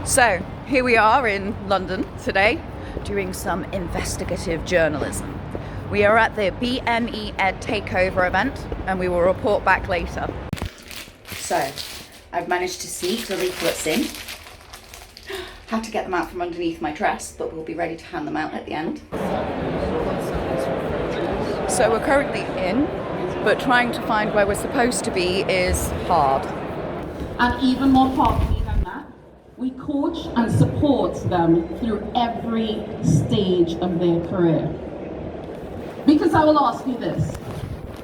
So here we are in London today doing some investigative journalism. We are at the BAMEed Takeover event and we will report back later. So I've managed to sneak the leaflets in. Had to get them out from underneath my dress, but we'll be ready to hand them out at the end. So we're currently in, but trying to find where we're supposed to be is hard. And even more powerfully than that, we coach and support them through every stage of their career. Because I will ask you this.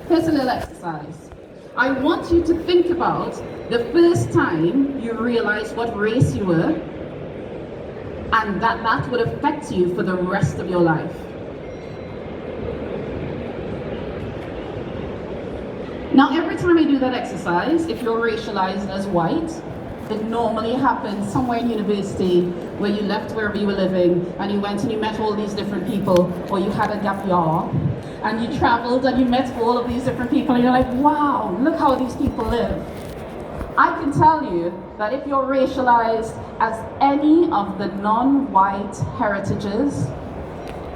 Here's a little exercise. I want you to think about the first time you realized what race you were, and that would affect you for the rest of your life. Now, every time I do that exercise, if you're racialized as white, it normally happens somewhere in university where you left wherever you were living and you went and you met all these different people, or you had a gap year and you traveled and you met all of these different people and you're like, wow, look how these people live. I can tell you that if you're racialized as any of the non-white heritages,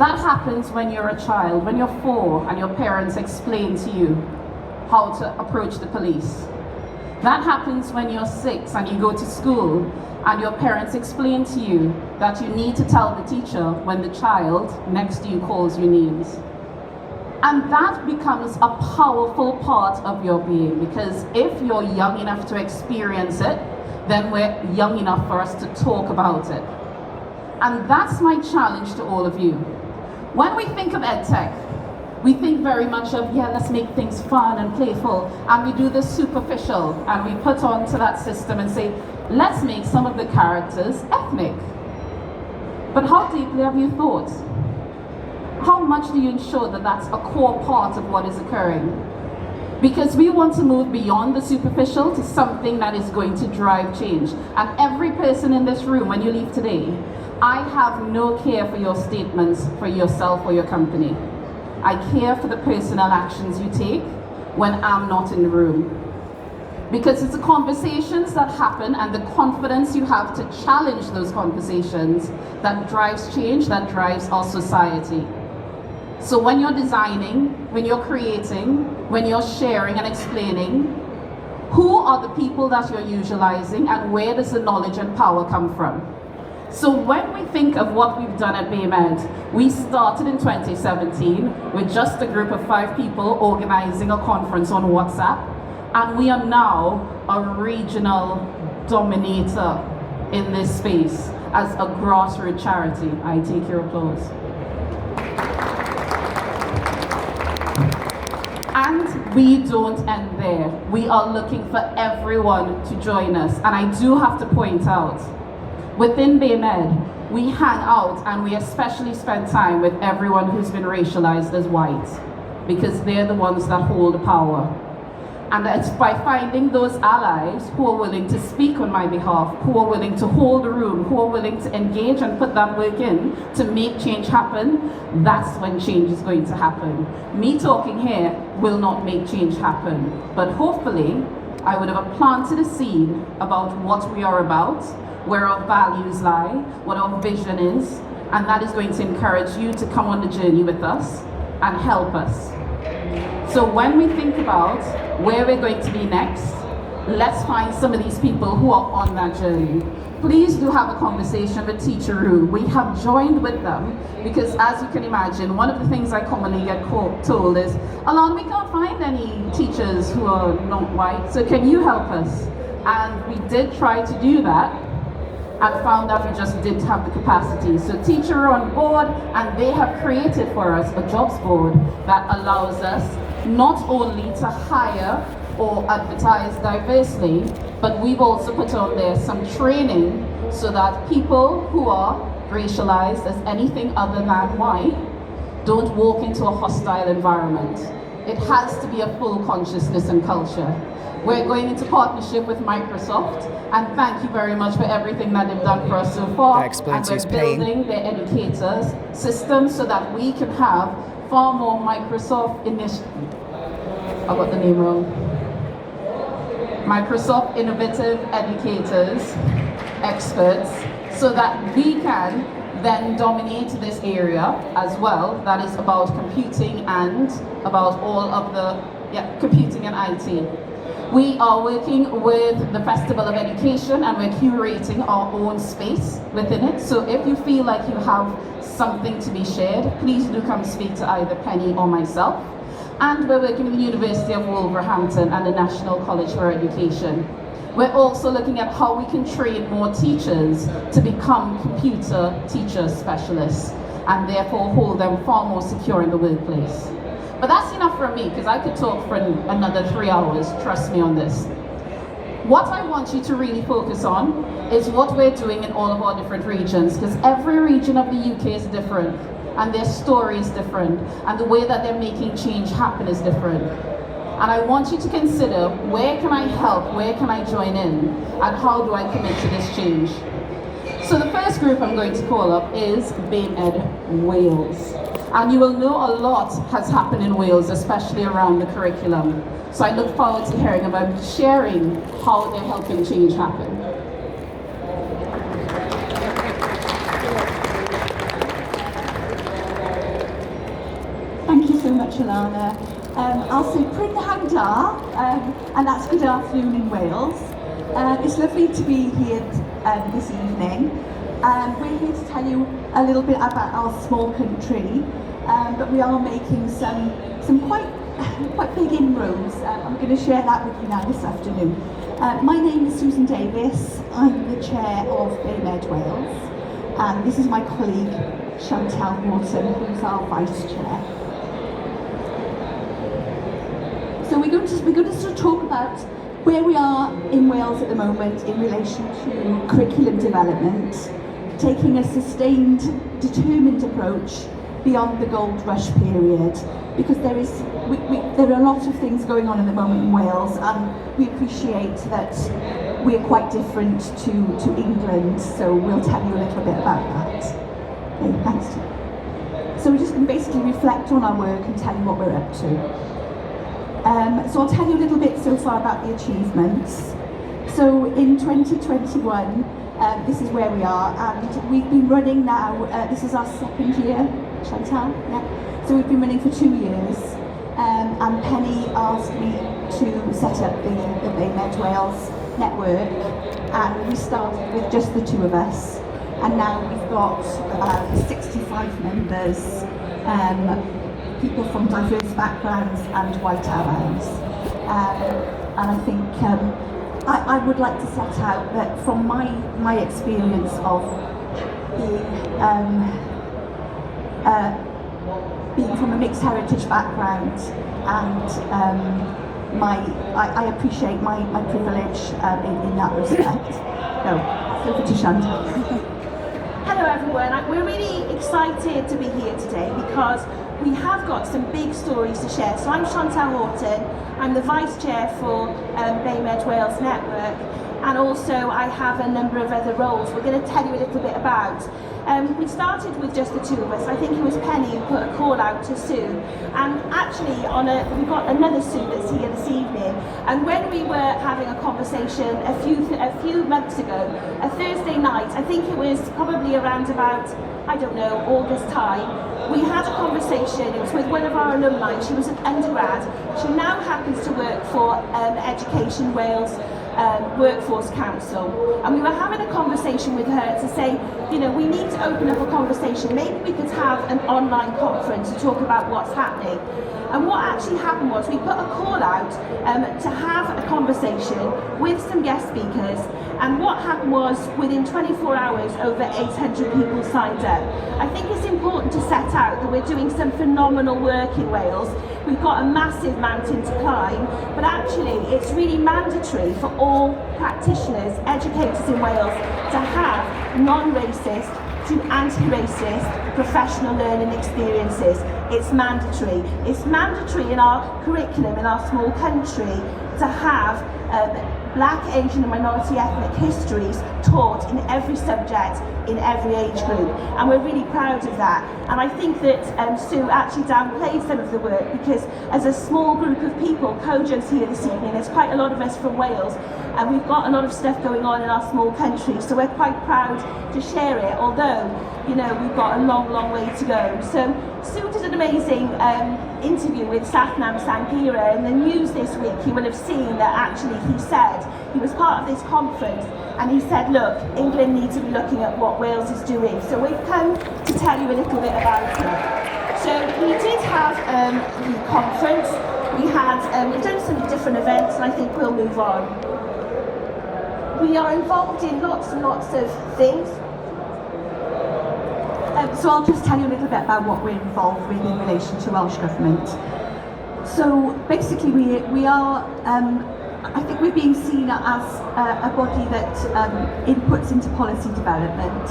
that happens when you're a child, when you're 4 and your parents explain to you how to approach the police. That happens when you're 6 and you go to school and your parents explain to you that you need to tell the teacher when the child next to you calls you names. And that becomes a powerful part of your being, because if you're young enough to experience it, then we're young enough for us to talk about it. And that's my challenge to all of you. When we think of EdTech, we think very much of, yeah, let's make things fun and playful, and we do the superficial, and we put onto that system and say, let's make some of the characters ethnic. But how deeply have you thought? How much do you ensure that that's a core part of what is occurring? Because we want to move beyond the superficial to something that is going to drive change. And every person in this room, when you leave today, I have no care for your statements for yourself or your company. I care for the personal actions you take when I'm not in the room. Because it's the conversations that happen and the confidence you have to challenge those conversations that drives change, that drives our society. So when you're designing, when you're creating, when you're sharing and explaining, who are the people that you're utilizing and where does the knowledge and power come from? So when we think of what we've done at BAMEed, we started in 2017 with just a group of 5 people organizing a conference on WhatsApp, and we are now a regional dominator in this space as a grassroots charity. I take your applause. And we don't end there. We are looking for everyone to join us. And I do have to point out, within BAMEed, we hang out and we especially spend time with everyone who's been racialized as white, because they're the ones that hold the power. And it's by finding those allies who are willing to speak on my behalf, who are willing to hold the room, who are willing to engage and put that work in to make change happen, that's when change is going to happen. Me talking here will not make change happen, but hopefully I would have planted a seed about what we are about, where our values lie, what our vision is, and that is going to encourage you to come on the journey with us and help us. So when we think about where we're going to be next, let's find some of these people who are on that journey. Please do have a conversation with Teacher Rue. We have joined with them because, as you can imagine, one of the things I commonly get told is, Alon, we can't find any teachers who are not white, so can you help us? And we did try to do that and found that we just didn't have the capacity. So Teacher are on board, and they have created for us a jobs board that allows us not only to hire or advertise diversely, but we've also put on there some training so that people who are racialized as anything other than white don't walk into a hostile environment. It has to be a full consciousness and culture. We're going into partnership with Microsoft, and thank you very much for everything that they've done for us so far. And we're building their educators system so that we can have far more Microsoft initiatives. I got the name wrong. Microsoft innovative educators, experts, so that we can then dominate this area as well, that is about computing and about all of the computing and IT. We are working with the Festival of Education and we're curating our own space within it. So if you feel like you have something to be shared, please do come speak to either Penny or myself. And we're working with the University of Wolverhampton and the National College for Education. We're also looking at how we can train more teachers to become computer teacher specialists and therefore hold them far more secure in the workplace. But that's enough from me, because I could talk for another 3 hours, trust me on this. What I want you to really focus on is what we're doing in all of our different regions, because every region of the UK is different, and their story is different, and the way that they're making change happen is different. And I want you to consider, where can I help, where can I join in, and how do I commit to this change? So the first group I'm going to call up is BAMEed Wales. And you will know a lot has happened in Wales, especially around the curriculum. So I look forward to hearing about sharing how they're helping change happen. Thank you so much, Alana. I'll say Pryn Hagdar, and that's good afternoon in Wales. It's lovely to be here this evening. We're here to tell you a little bit about our small country, but we are making some quite big inroads. I'm going to share that with you now this afternoon. My name is Susan Davis. I'm the chair of BAMEed Wales, and this is my colleague Chantal Wharton, who's our vice chair. So we're going to sort of talk about where we are in Wales at the moment in relation to curriculum development, taking a sustained, determined approach beyond the gold rush period, because there are a lot of things going on at the moment in Wales, and we appreciate that we're quite different to England, so we'll tell you a little bit about that. Okay, thanks. So we're just going to basically reflect on our work and tell you what we're up to. So I'll tell you a little bit so far about the achievements. So in 2021, this is where we are, and we've been running now, this is our second year, Chantal, yeah? So we've been running for 2 years, and Penny asked me to set up the BAMEed Wales network, and we started with just the two of us, and now we've got about 65 members, people from diverse backgrounds and white allies. And I think I would like to set out that from my experience of being from a mixed heritage background, and I appreciate my privilege in that respect. No, over to Chantal. Hello everyone, we're really excited to be here today because we have got some big stories to share. So I'm Chantal Wharton, I'm the Vice Chair for BAMEed Wales Network, and also I have a number of other roles we're going to tell you a little bit about. We started with just the two of us. I think it was Penny who put a call out to Sue, and actually we've got another Sue that's here this evening, and when we were having a conversation a few months ago, a Thursday night, I think it was probably around about, I don't know, August time, we had a conversation. It was with one of our alumni. She was an undergrad. She now happens to work for Education Wales Workforce Council, and we were having a conversation with her to say, you know, we need to open up a conversation. Maybe we could have an online conference to talk about what's happening. And what actually happened was we put a call out to have a conversation with some guest speakers, and what happened was within 24 hours over 800 people signed up. I think it's important to set out that we're doing some phenomenal work in Wales. We've got a massive mountain to climb, but actually it's really mandatory for all practitioners, educators in Wales to have non-racist to anti-racist professional learning experiences. It's mandatory. It's mandatory in our curriculum in our small country to have Black, Asian and minority ethnic histories taught in every subject, in every age group, and we're really proud of that. And I think that Sue actually downplayed some of the work, because as a small group of people, Kojo's here this evening, there's quite a lot of us from Wales, and we've got a lot of stuff going on in our small country, so we're quite proud to share it, although, you know, we've got a long, long way to go. So Sue did an amazing interview with Sathnam Sanghera in the news this week. You will have seen that actually he said, he was part of this conference, and he said, look, England needs to be looking at what Wales is doing. So we've come to tell you a little bit about it. So we did have the conference, we've done some different events, and I think we'll move on. We are involved in lots and lots of things. So I'll just tell you a little bit about what we're involved with in relation to Welsh Government. So basically we are, I think we're being seen as a body that inputs into policy development.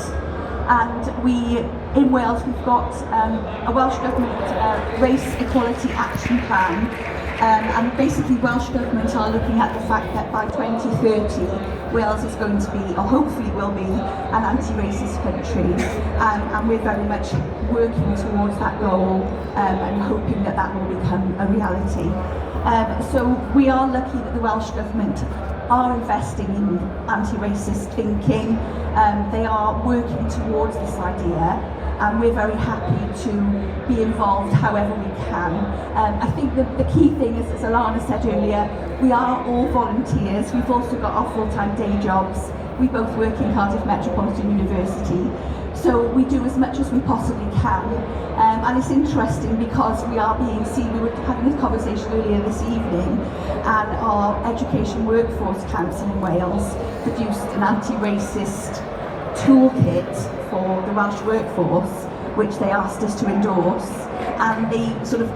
And in Wales, we've got a Welsh Government Race Equality Action Plan. And basically Welsh Government are looking at the fact that by 2030, Wales is going to be, or hopefully will be, an anti-racist country. And we're very much working towards that goal and hoping that that will become a reality. So we are lucky that the Welsh Government are investing in anti-racist thinking. They are working towards this idea. And we're very happy to be involved however we can. I think the key thing is, as Alana said earlier, we are all volunteers. We've also got our full-time day jobs. We both work in Cardiff Metropolitan University. So we do as much as we possibly can. And it's interesting because we are being seen, we were having this conversation earlier this evening, and our Education Workforce Council in Wales produced an anti-racist toolkit for the Welsh workforce, which they asked us to endorse, and they sort of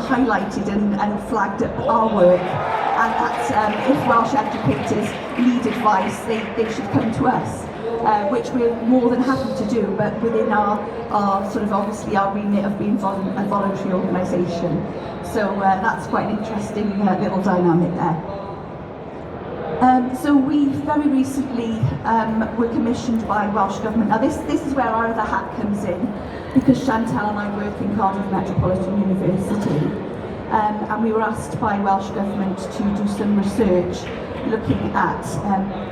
highlighted and flagged up our work, and that if Welsh educators need advice, they should come to us, which we're more than happy to do, but within our sort of obviously our remit of being a voluntary organisation. So that's quite an interesting little dynamic there. So we very recently were commissioned by Welsh Government. Now this is where our other hat comes in, because Chantal and I work in Cardiff Metropolitan University, and we were asked by Welsh Government to do some research looking at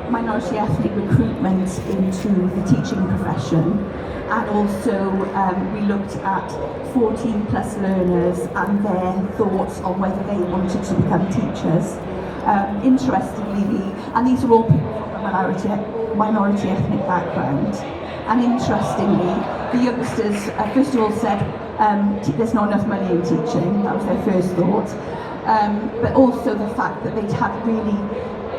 minority ethnic recruitment into the teaching profession, and also we looked at 14 plus learners and their thoughts on whether they wanted to become teachers. Interestingly, and these are all people from a minority ethnic background, and interestingly, the youngsters first of all said there's not enough money in teaching. That was their first thought, but also the fact that they'd had really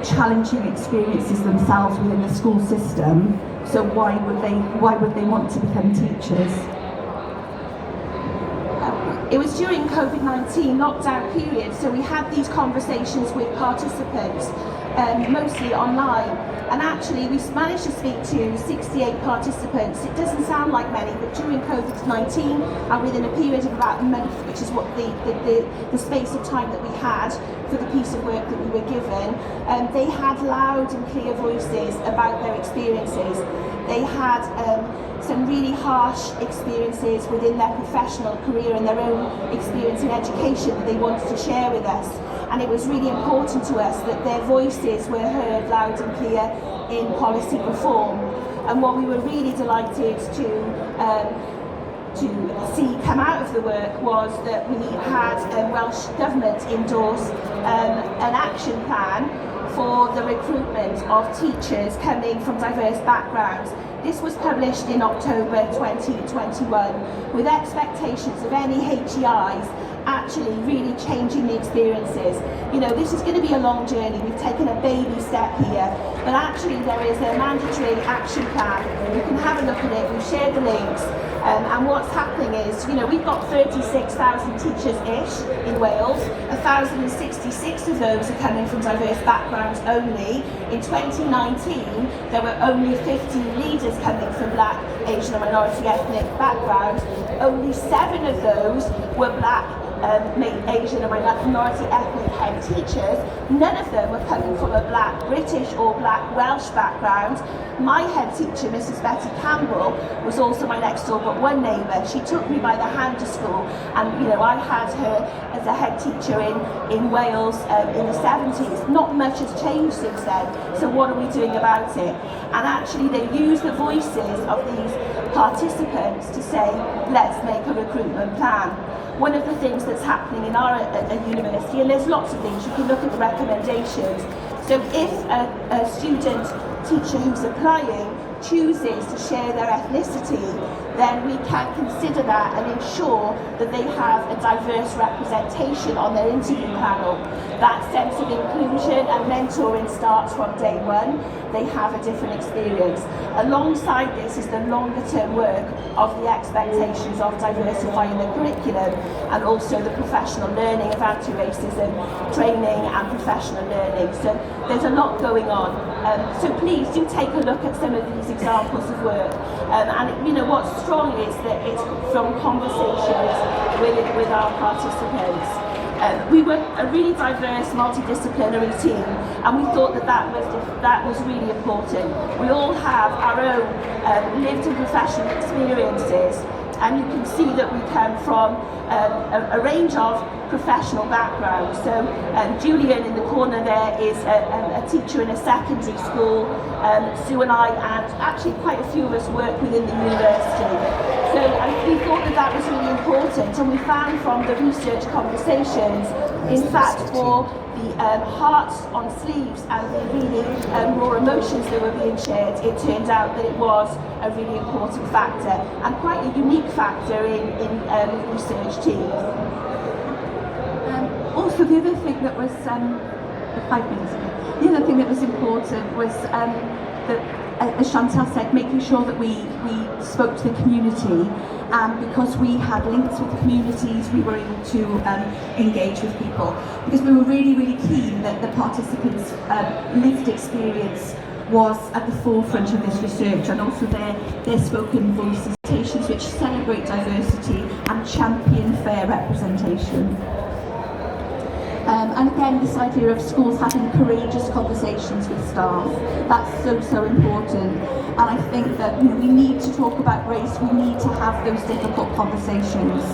challenging experiences themselves within the school system. So why would they want to become teachers? It was during COVID-19 lockdown period, so we had these conversations with participants, mostly online, and actually we managed to speak to 68 participants. It doesn't sound like many, but during COVID-19 and within a period of about a month, which is what the space of time that we had for the piece of work that we were given, they had loud and clear voices about their experiences. They had some really harsh experiences within their professional career and their own experience in education that they wanted to share with us. And it was really important to us that their voices were heard loud and clear in policy reform. And what we were really delighted to see come out of the work was that we had Welsh Government endorse an action plan for the recruitment of teachers coming from diverse backgrounds. This was published in October 2021 with expectations of any HEIs actually really changing the experiences. You know, this is going to be a long journey. We've taken a baby step here, but actually there is a mandatory action plan. You can have a look at it. We've shared the links. And what's happening is, you know, we've got 36,000 teachers-ish in Wales. 1,066 of those are coming from diverse backgrounds only. In 2019, there were only 15 leaders coming from Black, Asian and minority ethnic backgrounds. Only 7 of those were Black, Asian and minority ethnic head teachers, none of them were coming from a black British or black Welsh background. My head teacher, Mrs. Betty Campbell, was also my next door but one neighbour. She took me by the hand to school, and I had her as a head teacher in Wales in the 70s. Not much has changed since then, so what are we doing about it? And actually they use the voices of these participants to say, let's make a recruitment plan. One of the things that's happening in our university, and there's lots of things, you can look at the recommendations. So if a student teacher who's applying chooses to share their ethnicity, then we can consider that and ensure that they have a diverse representation on their interview panel. That sense of inclusion and mentoring starts from day one. They have a different experience. Alongside this is the longer term work of the expectations of diversifying the curriculum and also the professional learning of anti-racism training and professional learning. So there's a lot going on. So please do take a look at some of these examples of work. And what's strong is that it's from conversations with our participants. We were a really diverse, multidisciplinary team, and we thought that was really important. We all have our own lived and professional experiences, and you can see that we come from a range of professional backgrounds. So Julian in the corner there is a teacher in a secondary school. Sue and I, and actually quite a few of us, work within the university. So we thought that was really important, and we found from the research conversations, in fact, for the hearts on sleeves and the really raw emotions that were being shared, it turned out that it was a really important factor and quite a unique factor in research teams. Also, the other thing that was 5 minutes ago, the other thing that was important was that, as Chantal said, making sure that we spoke to the community, and because we had links with the communities, we were able to engage with people, because we were really, really keen that the participants' lived experience was at the forefront of this research, and also their spoken voices, which celebrate diversity and champion fair representation. And again, this idea of schools having courageous conversations with staff, that's so important. And I think that we need to talk about race, we need to have those difficult conversations,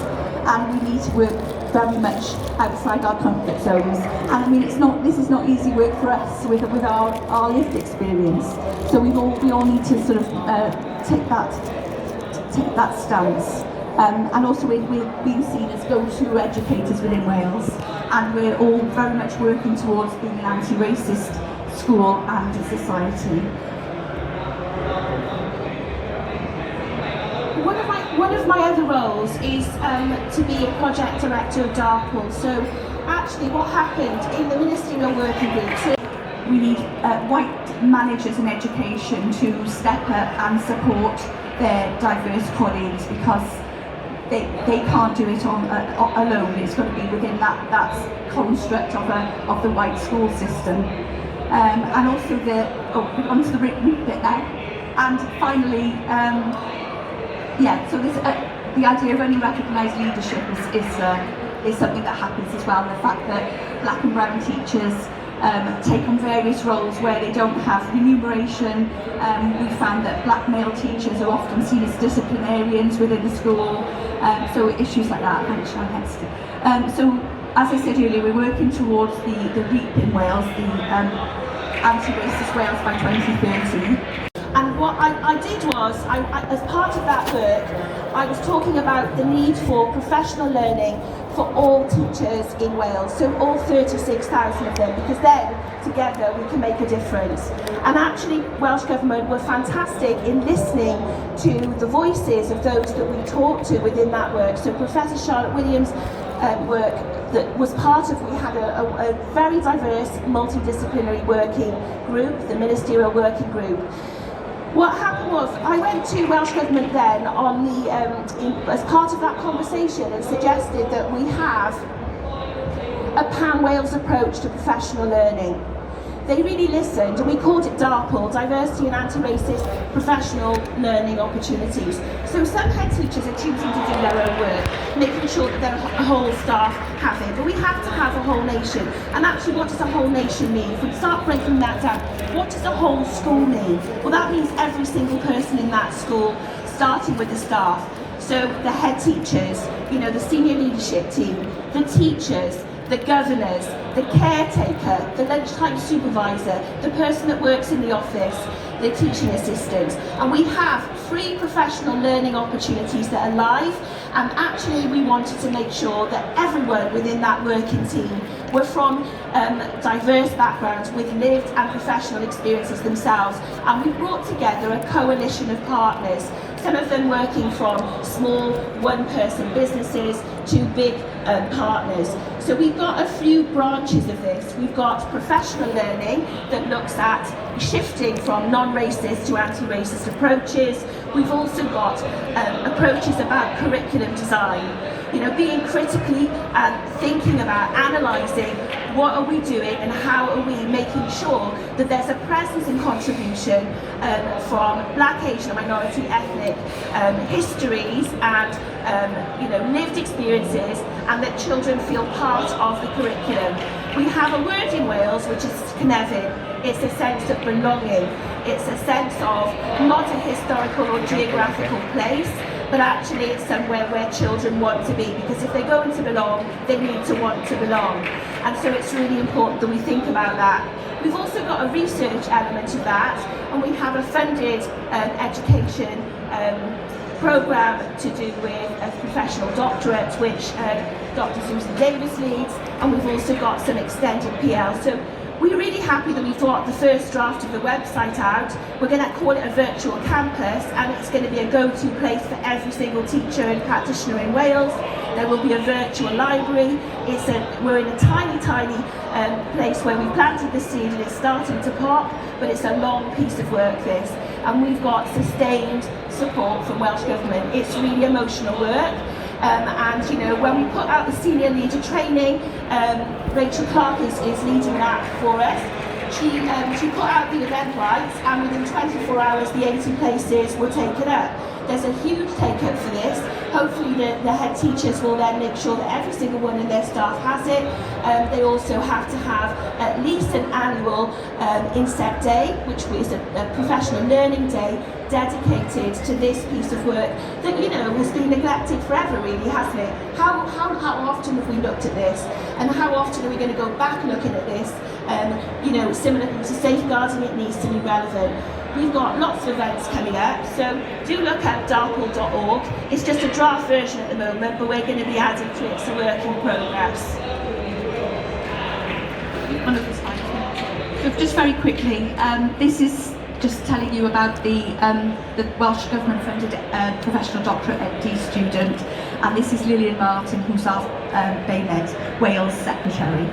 and we need to work very much outside our comfort zones. And I mean, this is not easy work for us with our lived experience. So we all need to sort of take that stance. And also we're being seen as go-to educators within Wales, and we're all very much working towards being an anti-racist school and a society. One of my other roles is to be a project director of Darky. So actually what happened in the ministerial working group, so we need white managers in education to step up and support their diverse colleagues, because they can't do it on alone. It's got to be within that construct of the white school system. And also onto the written bit now. And finally, so this, the idea of only recognised leadership is something that happens as well. The fact that black and brown teachers take on various roles where they don't have remuneration. We found that black male teachers are often seen as disciplinarians within the school. So issues like that. Thanks, Sean. So as I said earlier, we're working towards the REAP in Wales, the Anti-Racist Wales by 2030. And what I did was, as part of that work, I was talking about the need for professional learning for all teachers in Wales, so all 36,000 of them, because then together we can make a difference. And actually Welsh Government were fantastic in listening to the voices of those that we talked to within that work. So Professor Charlotte Williams' work that was part of, we had a very diverse multidisciplinary working group, the ministerial working group. What happened was, I went to Welsh Government then on as part of that conversation, and suggested that we have a pan-Wales approach to professional learning. they really listened, and we called it DARPL, Diversity and Anti-Racist Professional Learning Opportunities. So some head teachers are choosing to do their own work, making sure that their whole staff have it, but we have to have a whole nation. And actually, what does a whole nation mean? If we start breaking that down, what does a whole school mean? Well, that means every single person in that school, starting with the staff. So the head teachers, you know, the senior leadership team, the teachers, the governors, the caretaker, the lunchtime supervisor, the person that works in the office, the teaching assistants. And we have free professional learning opportunities that are live, and actually we wanted to make sure that everyone within that working team were from diverse backgrounds with lived and professional experiences themselves. And we brought together a coalition of partners, some of them working from small one-person businesses to big partners. So we've got a few branches of this. We've got professional learning that looks at shifting from non-racist to anti-racist approaches. We've also got approaches about curriculum design, you know, being critically and thinking about analysing what are we doing and how are we making sure that there's a presence and contribution from Black, Asian and minority ethnic histories and you know, lived experiences, and that children feel part of the curriculum. We have a word in Wales which is cynefin. It's a sense of belonging. It's a sense of not a historical or geographical place, but actually it's somewhere where children want to be, because if they're going to belong, they need to want to belong. And so it's really important that we think about that. We've also got a research element of that, and we have a funded education programme to do with a professional doctorate, which Dr. Susan Davis leads, and we've also got some extended PL. So we're really happy that we've got the first draft of the website out. We're going to call it a virtual campus, and it's going to be a go-to place for every single teacher and practitioner in Wales. There will be a virtual library. We're in a tiny place where we planted the seed and it's starting to pop, but it's a long piece of work, this. And we've got sustained support from Welsh Government. It's really emotional work. And you know, when we put out the senior leader training, Rachel Clark is leading that for us. She put out the Eventbrite, and within 24 hours the 80 places were taken up. There's a huge take-up for this. Hopefully the head teachers will then make sure that every single one of their staff has it. They also have to have at least an annual inset day, which is a professional learning day dedicated to this piece of work that, you know, has been neglected forever, really, hasn't it? How often have we looked at this, and how often are we going to go back looking at this? You know, similar to safeguarding, it needs to be relevant. We've got lots of events coming up, so do look at darpl.org. It's just a draft version at the moment, but we're going to be adding to it. It's a work in progress. So just very quickly, this is just telling you about the Welsh Government funded professional doctorate MD student, and this is Lillian Martin, who's our BAMEed Wales secretary.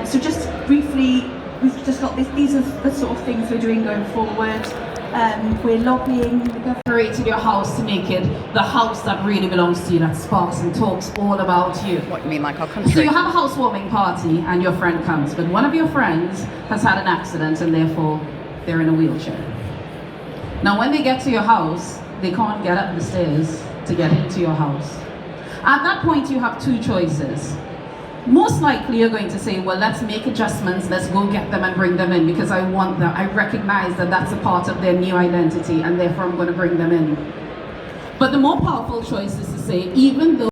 So just briefly, we've just got this. These are the sort of things we're doing going forward. We're lobbying the government. In your house to make it the house that really belongs to you, that sparks and talks all about you. What you mean, like our country? So you have a housewarming party and your friend comes, but one of your friends has had an accident and therefore they're in a wheelchair. Now when they get to your house, they can't get up the stairs to get into your house. At that point you have two choices. Most likely you're going to say, well, let's make adjustments, let's go get them and bring them in, because I want them, I recognize that that's a part of their new identity, and therefore I'm going to bring them in. But the more powerful choice is to say, even though...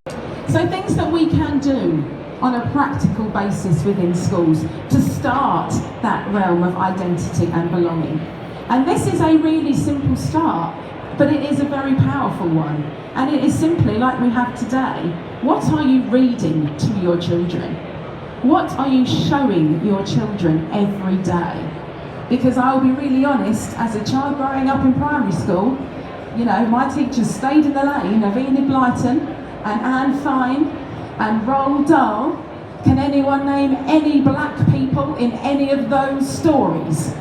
So things that we can do on a practical basis within schools to start that realm of identity and belonging. And this is a really simple start, but it is a very powerful one. And it is simply like we have today. What are you reading to your children? What are you showing your children every day? Because I'll be really honest, as a child growing up in primary school, you know, my teachers stayed in the lane of Enid Blyton and Anne Fine and Roald Dahl. Can anyone name any black people in any of those stories?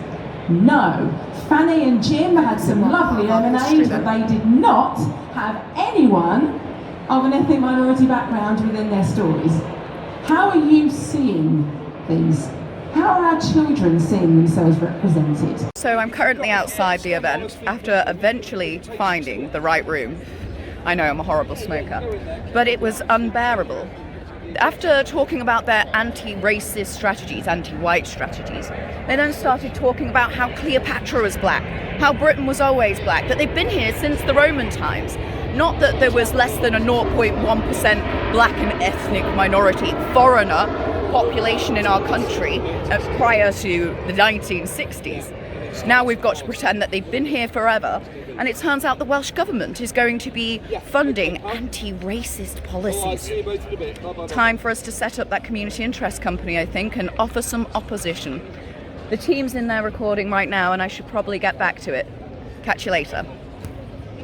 No. Fanny and Jim had some lovely lemonade, but they did not have anyone of an ethnic minority background within their stories. How are you seeing please. How are our children seeing themselves represented? So I'm currently outside the event after eventually finding the right room. I know I'm a horrible smoker, but it was unbearable. After talking about their anti-racist strategies, anti-white strategies, they then started talking about how Cleopatra was black, how Britain was always black, that they've been here since the Roman times. Not that there was less than a 0.1% black and ethnic minority foreigner population in our country prior to the 1960s. Now we've got to pretend that they've been here forever, and it turns out the Welsh Government is going to be funding anti-racist policies. Time for us to set up that community interest company, I think, and offer some opposition. The team's in there recording right now, and I should probably get back to it. Catch you later.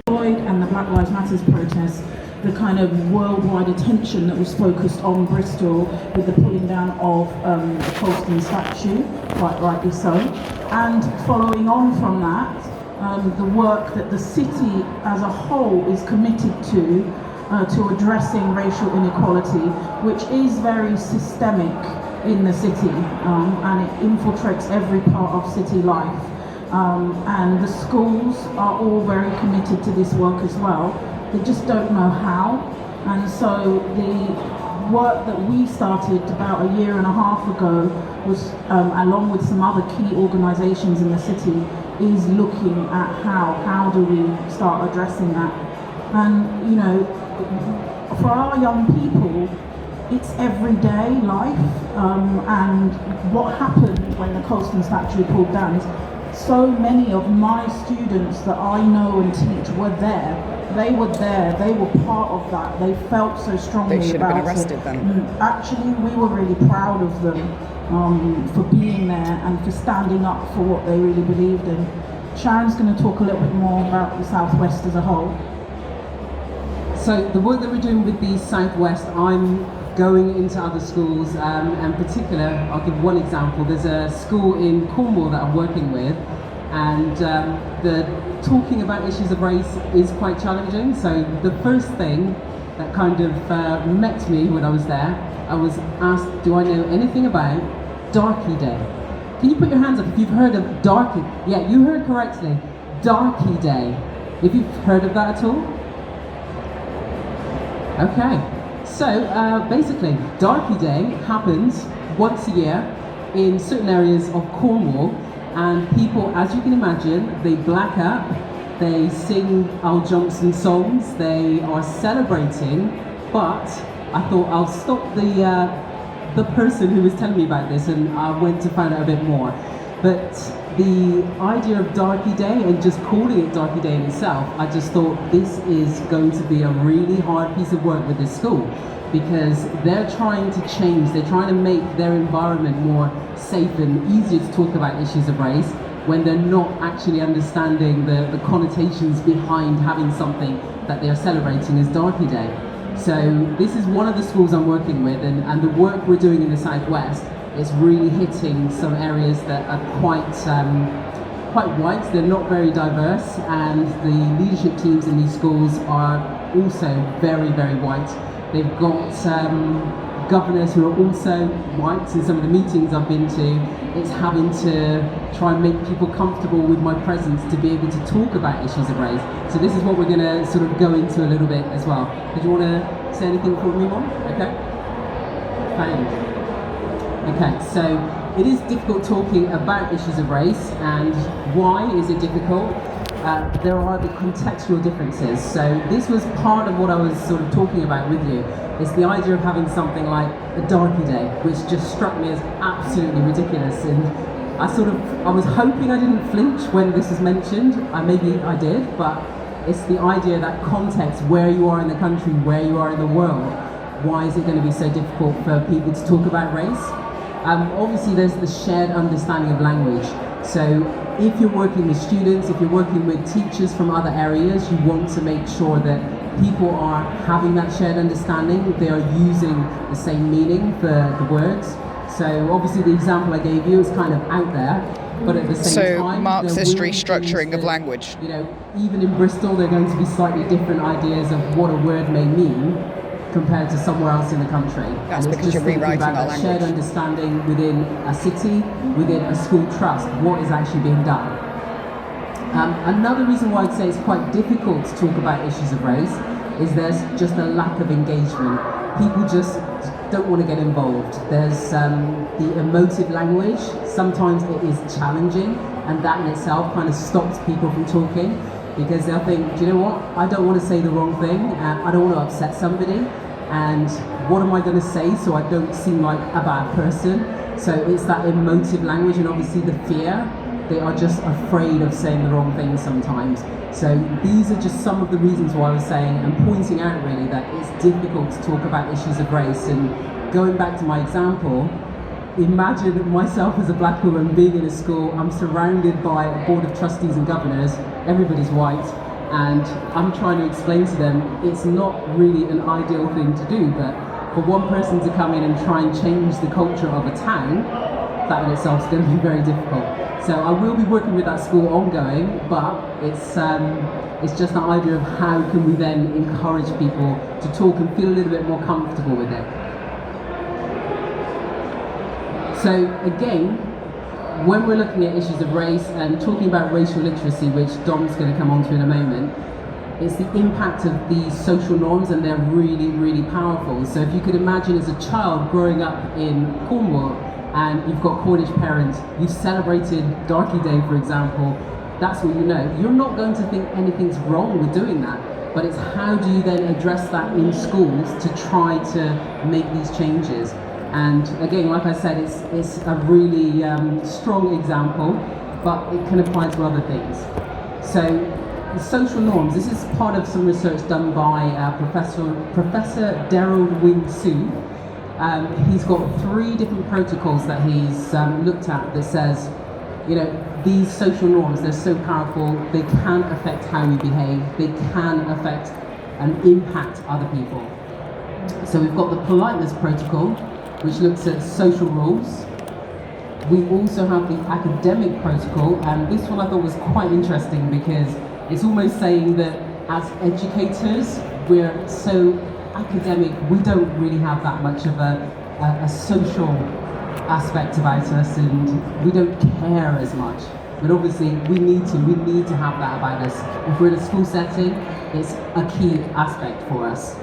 And the Black Lives Matter protests, the kind of worldwide attention that was focused on Bristol with the pulling down of the Colston statue, quite rightly so. And following on from that, the work that the city as a whole is committed to addressing racial inequality, which is very systemic in the city, and it infiltrates every part of city life. And the schools are all very committed to this work as well. They just don't know how. And so the work that we started about a year and a half ago was, along with some other key organisations in the city, is looking at how do we start addressing that. And, you know, for our young people, it's everyday life. And what happened when the Colston statue pulled down is so many of my students that I know and teach were there. They were there. They were part of that. They felt so strongly about it. They should have been arrested then. Actually, we were really proud of them for being there and for standing up for what they really believed in. Sharon's going to talk a little bit more about the Southwest as a whole. So the work that we're doing with the Southwest, I'm going into other schools, and in particular, I'll give one example. There's a school in Cornwall that I'm working with, and the talking about issues of race is quite challenging. So the first thing that kind of met me when I was there, I was asked, do I know anything about Darky Day? Can you put your hands up if you've heard of Darky? Yeah, you heard correctly, Darky Day. If you've heard of that at all? Okay. So basically, Darky Day happens once a year in certain areas of Cornwall, and people, as you can imagine, they black up, they sing Al Johnson songs, they are celebrating, but I thought I'll stop the person who was telling me about this, and I went to find out a bit more. But the idea of Darky Day and just calling it Darky Day in itself, I just thought this is going to be a really hard piece of work with this school, because they're trying to change, they're trying to make their environment more safe and easier to talk about issues of race when they're not actually understanding the connotations behind having something that they're celebrating as Darky Day. So this is one of the schools I'm working with, and the work we're doing in the Southwest is really hitting some areas that are quite white, they're not very diverse, and the leadership teams in these schools are also very, very white. They've got governors who are also white. In some of the meetings I've been to, it's having to try and make people comfortable with my presence to be able to talk about issues of race. So this is what we're going to sort of go into a little bit as well. Did you want to say anything before we move on? Okay. Thanks. Okay, so it is difficult talking about issues of race, and why is it difficult? There are the contextual differences. So this was part of what I was sort of talking about with you. It's the idea of having something like a Darky Day, which just struck me as absolutely ridiculous. And I was hoping I didn't flinch when this was mentioned. Maybe I did, but it's the idea that context, where you are in the country, where you are in the world, why is it going to be so difficult for people to talk about race? Obviously there's the shared understanding of language. So if you're working with students, if you're working with teachers from other areas, you want to make sure that people are having that shared understanding, they are using the same meaning for the words. So obviously the example I gave you is kind of out there, but at the same time, Marxist restructuring of language. You know, even in Bristol, there are going to be slightly different ideas of what a word may mean. compared to somewhere else in the country. That's And it's because just you're thinking rewriting about our that shared language. understanding within a city, within a school trust, what is actually being done. Another reason why I'd say it's quite difficult to talk about issues of race is there's just a lack of engagement. People just don't want to get involved. There's the emotive language. Sometimes it is challenging, and that in itself kind of stops people from talking, because they'll think, do you know what, I don't want to say the wrong thing, I don't want to upset somebody, and what am I going to say so I don't seem like a bad person? So it's that emotive language, and obviously the fear. They are just afraid of saying the wrong thing sometimes. So these are just some of the reasons why I was saying and pointing out really that it's difficult to talk about issues of race. And going back to my example, imagine myself as a black woman being in a school, I'm surrounded by a board of trustees and governors, everybody's white, and I'm trying to explain to them it's not really an ideal thing to do, but for one person to come in and try and change the culture of a town, that in itself is going to be very difficult. So I will be working with that school ongoing, but it's just the idea of how can we then encourage people to talk and feel a little bit more comfortable with it. So again, when we're looking at issues of race and talking about racial literacy, which Dom's going to come on to in a moment, it's the impact of these social norms, and they're really, really powerful. So if you could imagine as a child growing up in Cornwall, and you've got Cornish parents, you've celebrated Darky Day, for example, that's what you know. You're not going to think anything's wrong with doing that, but it's how do you then address that in schools to try to make these changes. And again, like I said, it's a really strong example, but it can apply to other things. So the social norms, this is part of some research done by Professor Daryl Wing Sue. He's got 3 different protocols that he's looked at that says, you know, these social norms, they're so powerful, they can affect how we behave, they can affect and impact other people. So we've got the politeness protocol, which looks at social rules. We also have the academic protocol, and this one I thought was quite interesting because it's almost saying that as educators, we're so academic, we don't really have that much of a social aspect about us, and we don't care as much. But obviously we need to have that about us. If we're in a school setting, it's a key aspect for us.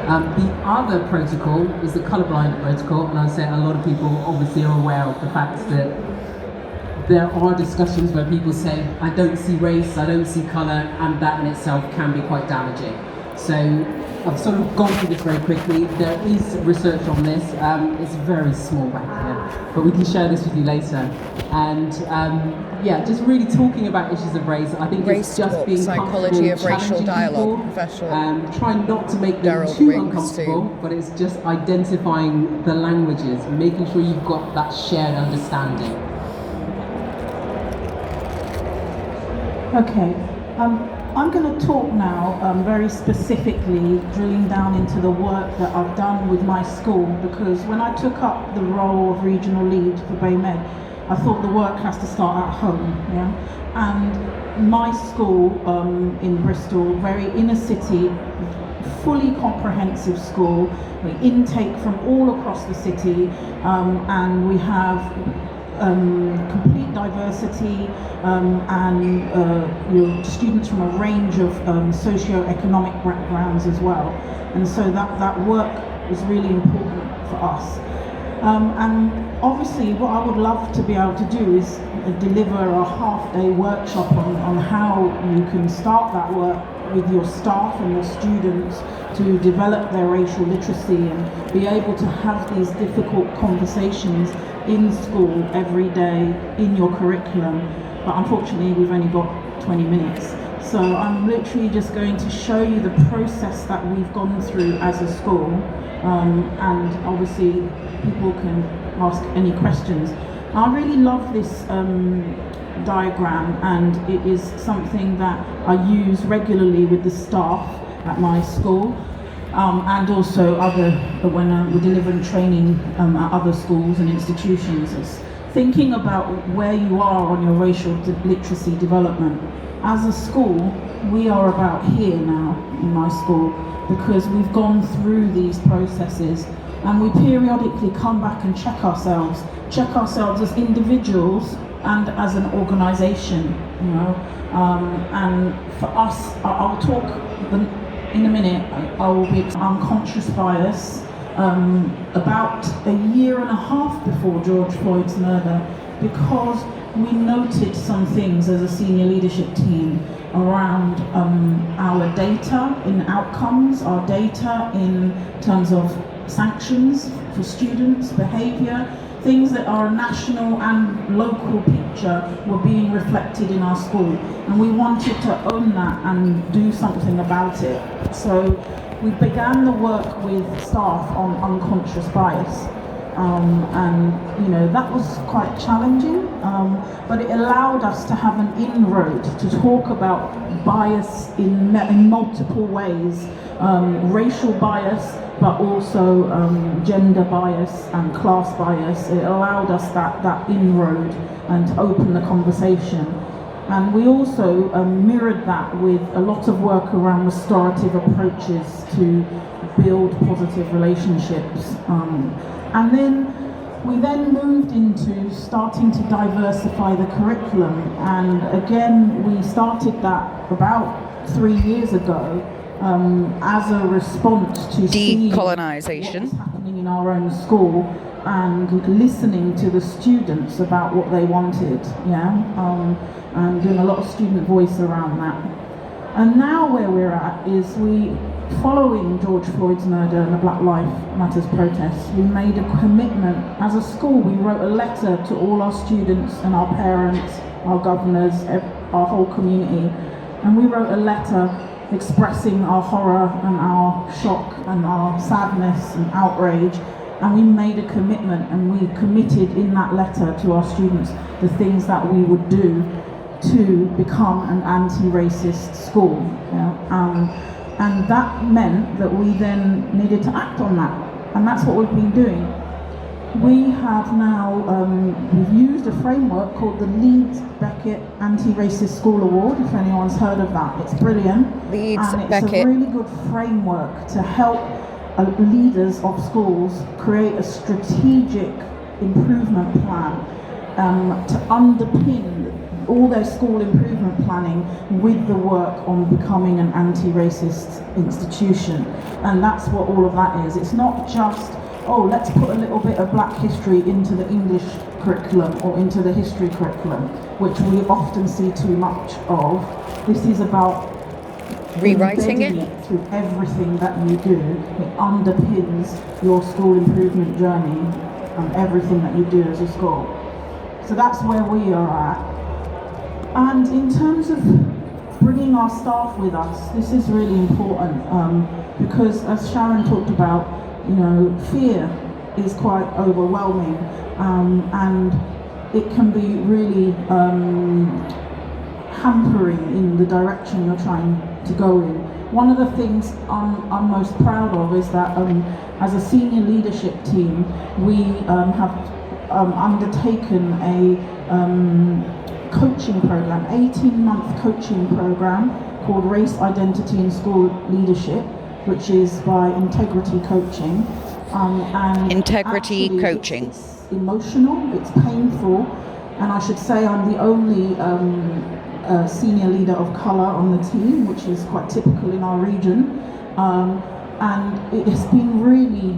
The other protocol is the colourblind protocol, and I'd say a lot of people obviously are aware of the fact that there are discussions where people say, I don't see race, I don't see colour, and that in itself can be quite damaging. So I've sort of gone through this very quickly. There is research on this. It's very small back here, but we can share this with you later. And yeah, just really talking about issues of race. I think Race it's just talk, being psychology of racial challenging dialogue, people, professional. trying not to make them Darryl too Wings uncomfortable, too. but it's just identifying the languages, making sure you've got that shared understanding. Okay, I'm going to talk now very specifically, drilling down into the work that I've done with my school, because when I took up the role of regional lead for BAMEed, I thought the work has to start at home, yeah? And my school in Bristol, very inner city, fully comprehensive school, we intake from all across the city, and we have complete diversity and you know, students from a range of socio-economic backgrounds as well. And so that work was really important for us. And obviously what I would love to be able to do is deliver a half-day workshop on how you can start that work with your staff and your students to develop their racial literacy and be able to have these difficult conversations in school every day in your curriculum. But unfortunately we've only got 20 minutes. So I'm literally just going to show you the process that we've gone through as a school, and obviously people can ask any questions. I really love this diagram, and it is something that I use regularly with the staff at my school, and also when we're delivering training at other schools and institutions. thinking about where you are on your racial literacy development. As a school, we are about here now in my school because we've gone through these processes, and we periodically come back and check ourselves as individuals and as an organisation, you know. And for us, I'll talk in a minute. I will be unconscious bias. About a year and a half before George Floyd's murder, because we noted some things as a senior leadership team around our data in outcomes, our data in terms of sanctions for students, behaviour, things that are a national and local picture were being reflected in our school, and we wanted to own that and do something about it. So we began the work with staff on unconscious bias, and you know, that was quite challenging, but it allowed us to have an inroad to talk about bias in multiple ways, racial bias, but also gender bias and class bias. It allowed us that inroad and to open the conversation. And we also mirrored that with a lot of work around restorative approaches to build positive relationships. And then we then moved into starting to diversify the curriculum. And again, we started that about 3 years ago as a response to Decolonisation. what's happening in our own school and listening to the students about what they wanted, and doing a lot of student voice around that. And now where we're at is following George Floyd's murder and the Black Lives Matters protests, we made a commitment. As a school, we wrote a letter to all our students and our parents, our governors, our whole community, and we wrote a letter expressing our horror and our shock and our sadness and outrage. And we made a commitment, and we committed in that letter to our students the things that we would do to become an anti-racist school. And that meant that we then needed to act on that. And that's what we've been doing. We have now, we've used a framework called the Leeds Beckett Anti-Racist School Award, if anyone's heard of that. It's brilliant. Leeds and it's Beckett. a really good framework to help leaders of schools create a strategic improvement plan to underpin all their school improvement planning with the work on becoming an anti-racist institution. And that's what all of that is. It's not just, let's put a little bit of black history into the English curriculum or into the history curriculum, which we often see too much of. This is about rewriting embedding it through everything that you do. It underpins your school improvement journey and everything that you do as a school. So that's where we are at. And in terms of bringing our staff with us, this is really important because, as Sharon talked about, fear is quite overwhelming, and it can be really hampering in the direction you're trying to go in. One of the things I'm most proud of is that as a senior leadership team, we have undertaken a coaching program, 18-month coaching program called Race, Identity and School Leadership, which is by Integrity Coaching. And Integrity Coaching. It's emotional, it's painful, and I should say I'm the only senior leader of colour on the team, which is quite typical in our region. And it has been really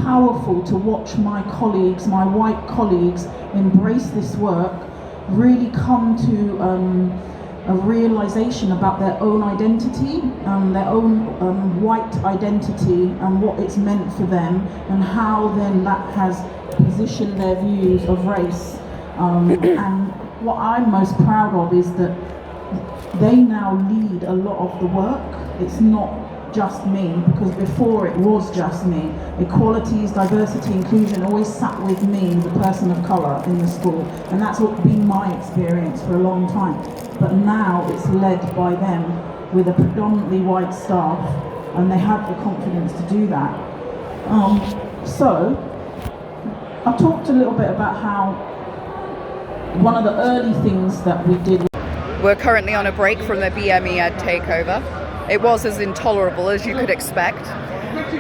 powerful to watch my colleagues, my white colleagues, embrace this work, really come to a realization about their own identity, their own white identity, and what it's meant for them, and how then that has positioned their views of race. And what I'm most proud of is that they now lead a lot of the work. It's not just me, because before it was just me. Equalities, diversity, inclusion always sat with me, the person of colour in the school, and that's been my experience for a long time. But now it's led by them with a predominantly white staff, and they have the confidence to do that. So I've talked a little bit about how one of the early things that we did. We're currently on a break from the BAMEed Takeover. It was as intolerable as you could expect,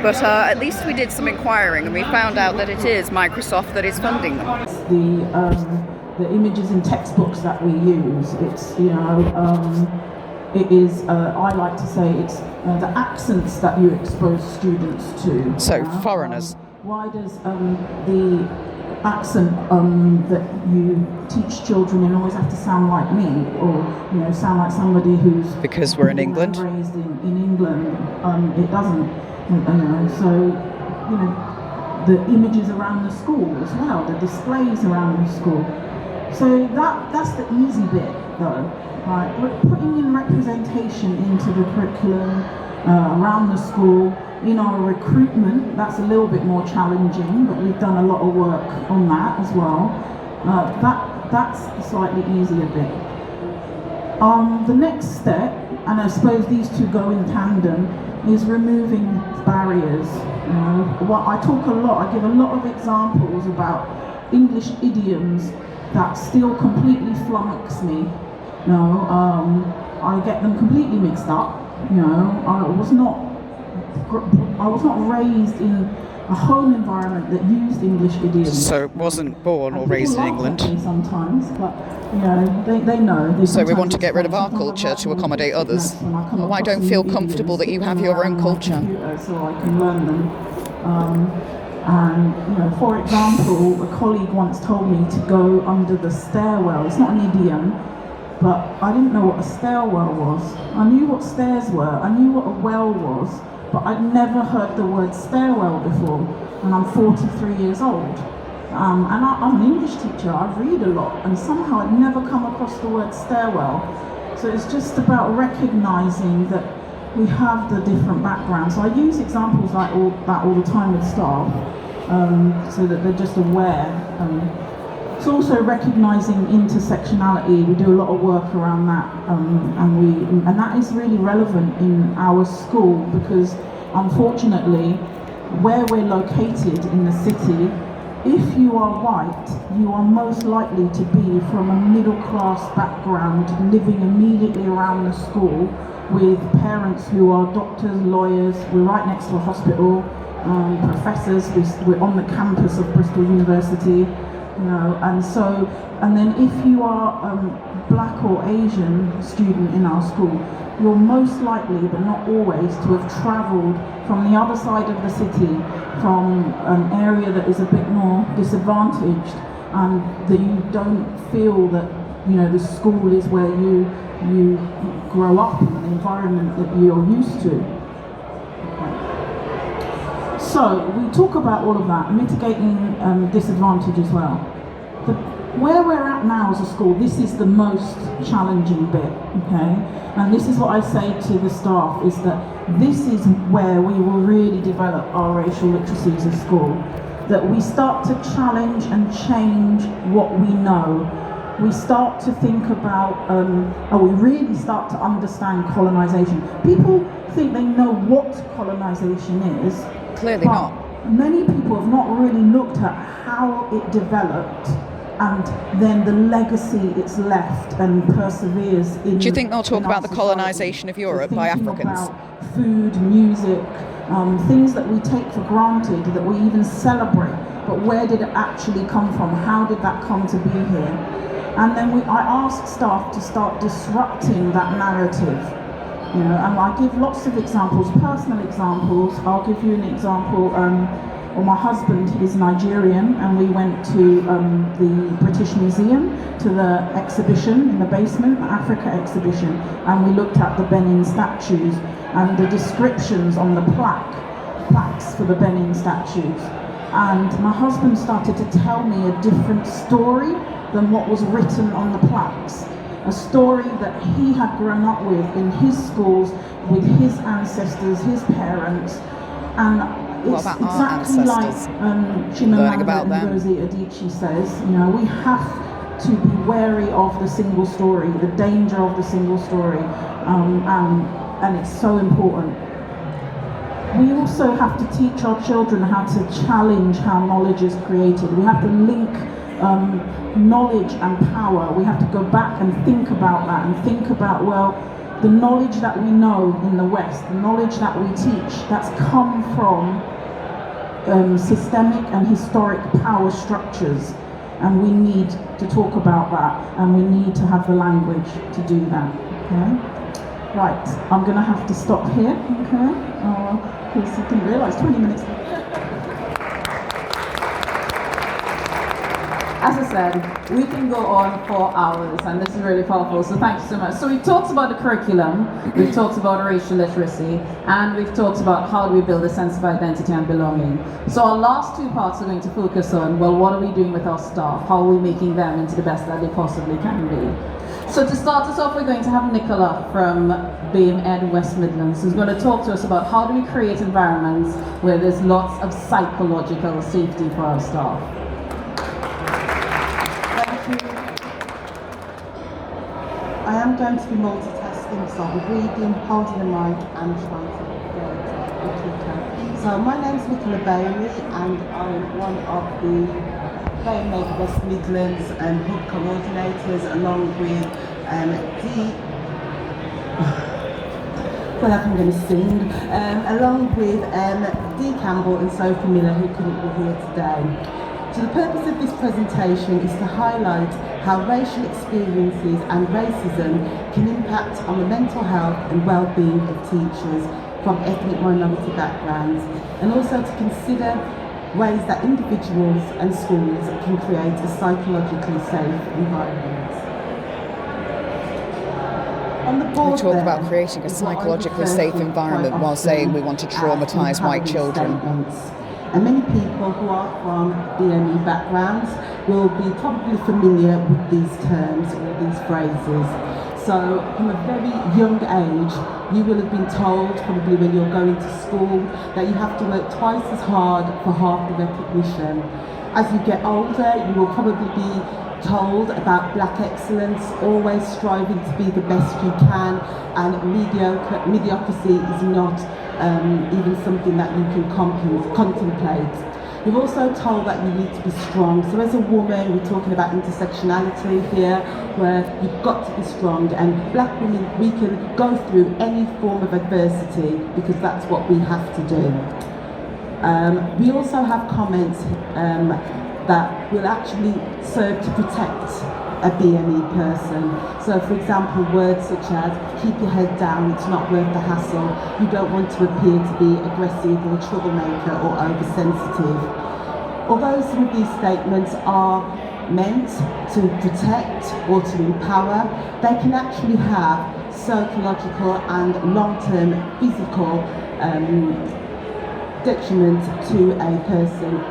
but at least we did some inquiring and we found out that it is Microsoft that is funding them. The images in textbooks that we use, it's, you know, it is, I like to say, it's the accents that you expose students to. So, foreigners. Why does the accent that you teach children in always have to sound like me, or, you know, sound like somebody who's... Because we're in England. Raised in England. It doesn't, you know, so, you know, the images around the school as well, the displays around the school. So that's the easy bit, though, right? Putting in representation into the curriculum around the school. In our recruitment, that's a little bit more challenging, but we've done a lot of work on that as well. That's the slightly easier bit. The next step, and I suppose these two go in tandem, is removing barriers. You know, I talk a lot, I give a lot of examples about English idioms that still completely flummox me. You know, I get them completely mixed up. You know, I was not raised in a home environment that used English idioms. So wasn't born or raised in England. Sometimes, but you know, they know. So we want to get rid of our culture to accommodate others. Oh, I don't feel comfortable that you have your own culture. So I can learn them. And you know, for example, a colleague once told me to go under the stairwell. It's not an idiom, but I didn't know what a stairwell was. I knew what stairs were. I knew what a well was. But I'd never heard the word stairwell before, and I'm 43 years old. And I'm an English teacher, I read a lot, and somehow I'd never come across the word stairwell. So it's just about recognizing that we have the different backgrounds. So I use examples like that all the time with staff, so that they're just aware. It's also recognizing intersectionality. We do a lot of work around that, and that is really relevant in our school because, unfortunately, where we're located in the city, if you are white, you are most likely to be from a middle-class background, living immediately around the school with parents who are doctors, lawyers. We're right next to a hospital, professors. We're on the campus of Bristol University. You know, and then if you are black or Asian student in our school, you're most likely, but not always, to have travelled from the other side of the city, from an area that is a bit more disadvantaged, and that you don't feel that, you know, the school is where you grow up in the environment that you're used to. So we talk about all of that, mitigating disadvantage as well. Where we're at now as a school, this is the most challenging bit, okay? And this is what I say to the staff, is that this is where we will really develop our racial literacies at school. That we start to challenge and change what we know. We start to think about, we really start to understand colonisation. People think they know what colonisation is. Clearly not. Many people have not really looked at how it developed and then the legacy it's left and perseveres in. Do you think they'll talk about the society? colonisation of Europe by Africans? About food, music, things that we take for granted, that we even celebrate, but where did it actually come from? How did that come to be here? And then I ask staff to start disrupting that narrative. You know, and I give lots of examples, personal examples. I'll give you an example. Well, my husband is Nigerian, and we went to the British Museum, to the exhibition in the basement, the Africa exhibition, and we looked at the Benin statues and the descriptions on the plaques for the Benin statues. And my husband started to tell me a different story than what was written on the plaques. A story that he had grown up with in his schools, with his ancestors, his parents, and it's exactly like Chimamanda Ngozi Adichie says, you know, we have to be wary of the single story, the danger of the single story, and it's so important. we also have to teach our children how to challenge how knowledge is created. We have to link knowledge and power. We have to go back and think about that and think about, well, the knowledge that we know in the West, the knowledge that we teach, that's come from systemic and historic power structures. And we need to talk about that, and we need to have the language to do that, okay? Right, I'm gonna have to stop here, okay? Because I didn't realise 20 minutes. As I said, we can go on for hours, and this is really powerful, so thank you so much. So we've talked about the curriculum, we've talked about racial literacy, and we've talked about how do we build a sense of identity and belonging. So our last two parts are going to focus on, well, what are we doing with our staff? How are we making them into the best that they possibly can be? So to start us off, we're going to have Nicola from BAMEed West Midlands, who's going to talk to us about how do we create environments where there's lots of psychological safety for our staff. I am going to be multitasking, so I'll be reading, holding the mic and trying to repeat. So my name is Nicola Bailey and I'm one of the BAMEed West Midlands hub coordinators, along with well, I'm going to sing, along with Dee Campbell and Sophie Miller, who couldn't be here today. So the purpose of this presentation is to highlight how racial experiences and racism can impact on the mental health and well-being of teachers from ethnic minority backgrounds, and also to consider ways that individuals and schools can create a psychologically safe environment. On the board We talk there about creating a psychologically safe environment while saying we want to traumatise white children. And many people who are from BAME backgrounds will be probably familiar with these terms or these phrases. So from a very young age, you will have been told, probably when you're going to school, that you have to work twice as hard for half the recognition. As you get older, you will probably be told about black excellence, always striving to be the best you can, and mediocrity is not even something that you can contemplate. You're also told that you need to be strong. So as a woman, we're talking about intersectionality here, where you've got to be strong, and black women, we can go through any form of adversity because that's what we have to do. We also have comments that will actually serve to protect a BAME person. So for example, words such as keep your head down, it's not worth the hassle, you don't want to appear to be aggressive or a troublemaker or oversensitive. Although some of these statements are meant to protect or to empower, they can actually have psychological and long-term physical detriment to a person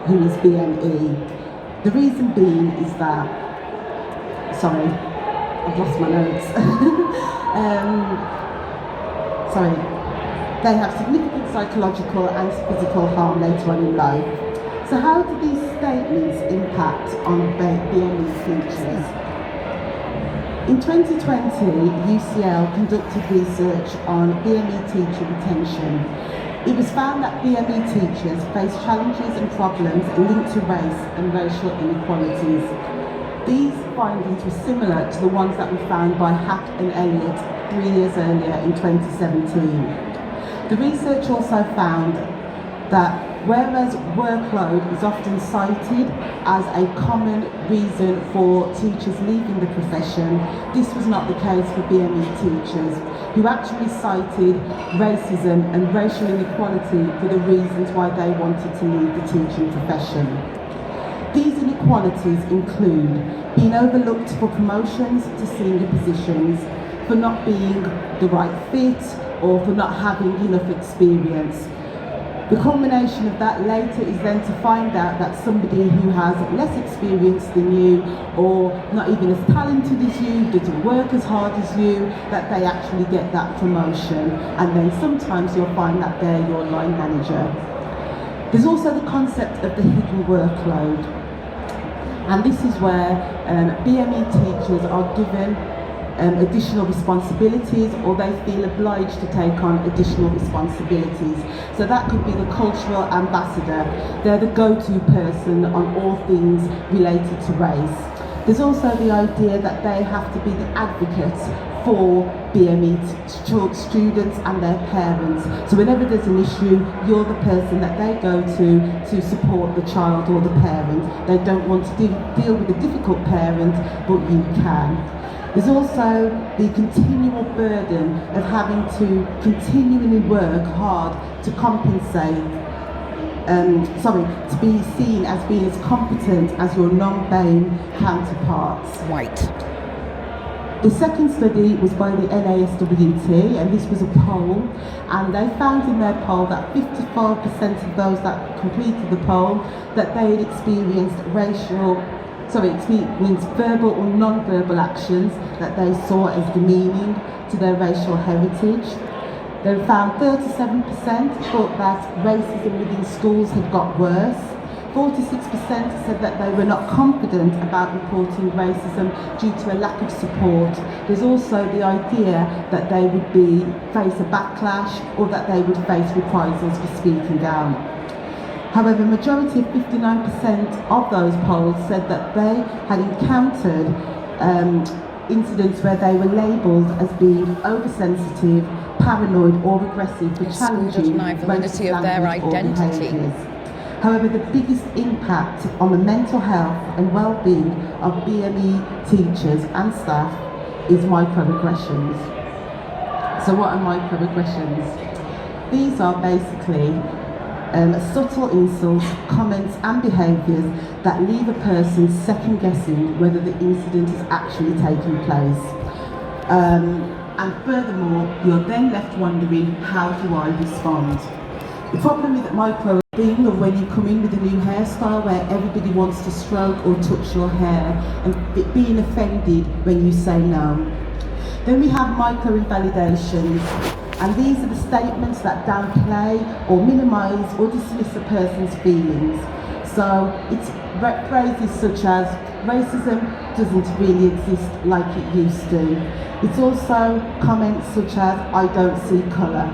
who is BAME. The reason being is that, sorry, I've lost my notes. Sorry. They have significant psychological and physical harm later on in life. So how do these statements impact on BAME teachers? In 2020, UCL conducted research on BAME teacher retention. It was found that BAME teachers face challenges and problems linked to race and racial inequalities. These findings were similar to the ones that were found by Hack and Elliott 3 years earlier in 2017. The research also found that whereas workload is often cited as a common reason for teachers leaving the profession, this was not the case for BAME teachers, who actually cited racism and racial inequality for the reasons why they wanted to leave the teaching profession. These inequalities include being overlooked for promotions to senior positions, for not being the right fit, or for not having enough experience. The culmination of that later is then to find out that somebody who has less experience than you, or not even as talented as you, doesn't work as hard as you, that they actually get that promotion, and then sometimes you'll find that they're your line manager. There's also the concept of the hidden workload, and this is where BAME teachers are given additional responsibilities, or they feel obliged to take on additional responsibilities. So that could be the cultural ambassador. They're the go-to person on all things related to race. There's also the idea that they have to be the advocates for BAMEed students and their parents. So whenever there's an issue, you're the person that they go to support the child or the parent. They don't want to deal with a difficult parent, but you can. There's also the continual burden of having to continually work hard to compensate, to be seen as being as competent as your non-BAME counterparts. White. The second study was by the NASWT, and this was a poll, and they found in their poll that 55% of those that completed the poll that they had experienced verbal or non-verbal actions that they saw as demeaning to their racial heritage. They found 37% thought that racism within schools had got worse. 46% said that they were not confident about reporting racism due to a lack of support. There's also the idea that they would face a backlash, or that they would face reprisals for speaking out. However, a majority of 59% of those polled said that they had encountered incidents where they were labelled as being oversensitive, paranoid or aggressive for challenging validity of their identity. However, the biggest impact on the mental health and well-being of BAME teachers and staff is microaggressions. So what are microaggressions? These are basically subtle insults, comments and behaviours that leave a person second guessing whether the incident is actually taking place. And furthermore, you're then left wondering, how do I respond? The problem with micro-being of when you come in with a new hairstyle where everybody wants to stroke or touch your hair, and being offended when you say no. Then we have micro-invalidations, and these are the statements that downplay or minimise or dismiss a person's feelings. So it's phrases such as, racism doesn't really exist like it used to. It's also comments such as, I don't see colour.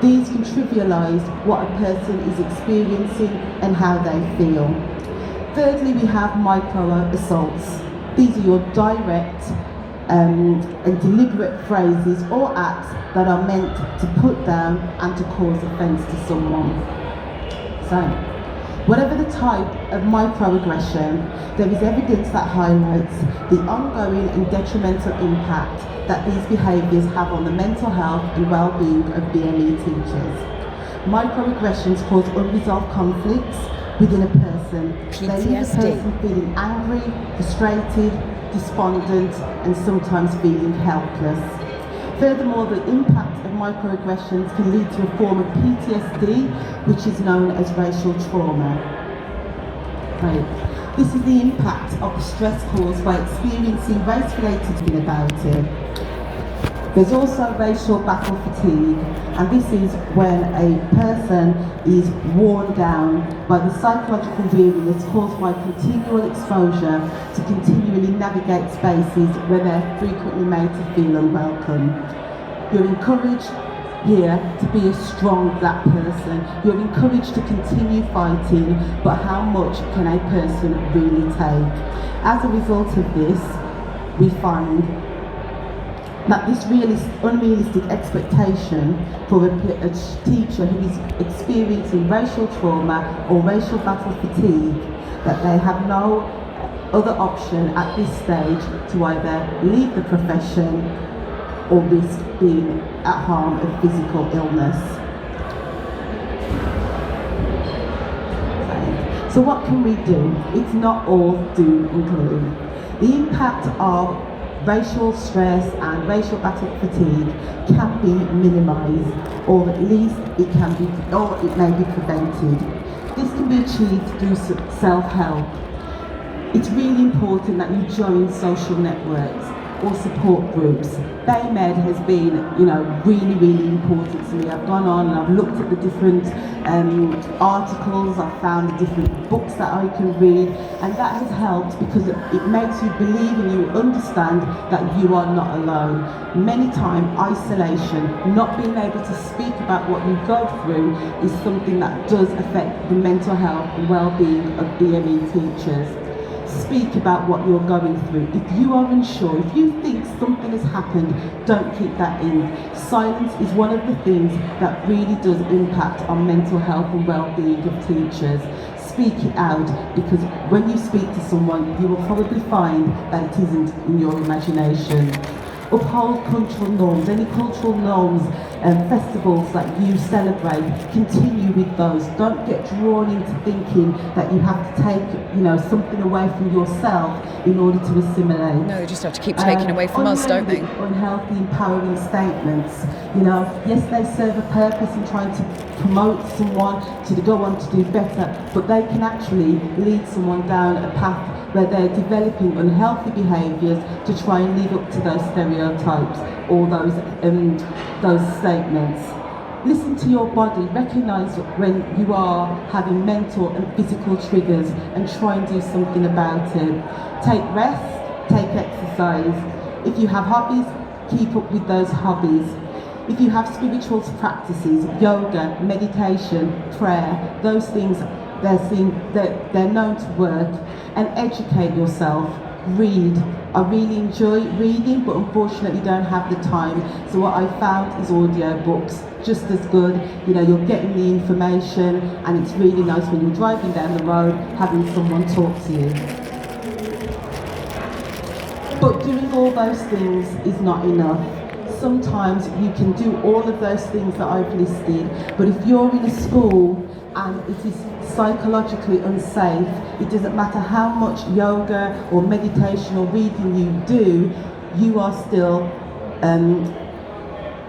These can trivialise what a person is experiencing and how they feel. Thirdly, we have micro-assaults. These are your direct and deliberate phrases or acts that are meant to put down and to cause offence to someone. So, whatever the type of microaggression, there is evidence that highlights the ongoing and detrimental impact that these behaviours have on the mental health and well-being of BAME teachers. Microaggressions cause unresolved conflicts within a person. They leave a person feeling angry, frustrated, despondent and sometimes feeling helpless. Furthermore, the impact of microaggressions can lead to a form of PTSD, which is known as racial trauma. Right. This is the impact of the stress caused by experiencing race-related thing about it. There's also racial battle fatigue, and this is when a person is worn down by the psychological weariness caused by continual exposure to continually navigate spaces where they're frequently made to feel unwelcome. You're encouraged here to be a strong black person. You're encouraged to continue fighting, but how much can a person really take? As a result of this, we find that this unrealistic expectation for a teacher who is experiencing racial trauma or racial battle fatigue, that they have no other option at this stage to either leave the profession or risk being at harm of physical illness. So what can we do? It's not all doom and gloom. The impact of racial stress and racial battle fatigue can be minimised, or at least it may be prevented. This can be achieved through self-help. It's really important that you join social networks. or support groups. BAMEed has been, really, really important to me. I've gone on and I've looked at the different articles, I've found the different books that I can read, and that has helped because it makes you believe and you understand that you are not alone. Many times, isolation, not being able to speak about what you go through is something that does affect the mental health and well-being of BAMEed teachers. Speak about what you're going through. If you are unsure, if you think something has happened, don't keep that in. Silence is one of the things that really does impact on mental health and well-being of teachers. Speak it out, because when you speak to someone, you will probably find that it isn't in your imagination. Uphold cultural norms, any cultural norms and festivals that you celebrate, continue with those. Don't get drawn into thinking that you have to take, something away from yourself in order to assimilate. No, they just have to keep taking away from us, don't they? Unhealthy, empowering statements. Yes, they serve a purpose in trying to promote someone to go on to do better, but they can actually lead someone down a path where they're developing unhealthy behaviours to try and live up to those stereotypes or those statements. Listen to your body, recognise when you are having mental and physical triggers and try and do something about it. Take rest, take exercise. If you have hobbies, keep up with those hobbies. If you have spiritual practices, yoga, meditation, prayer, those things, they're known to work. And educate yourself. Read. I really enjoy reading, but unfortunately don't have the time. So what I found is audio books, just as good. You're getting the information, and it's really nice when you're driving down the road, having someone talk to you. But doing all those things is not enough. Sometimes you can do all of those things that I've listed, but if you're in a school and it is psychologically unsafe, it doesn't matter how much yoga or meditation or reading you do, you are still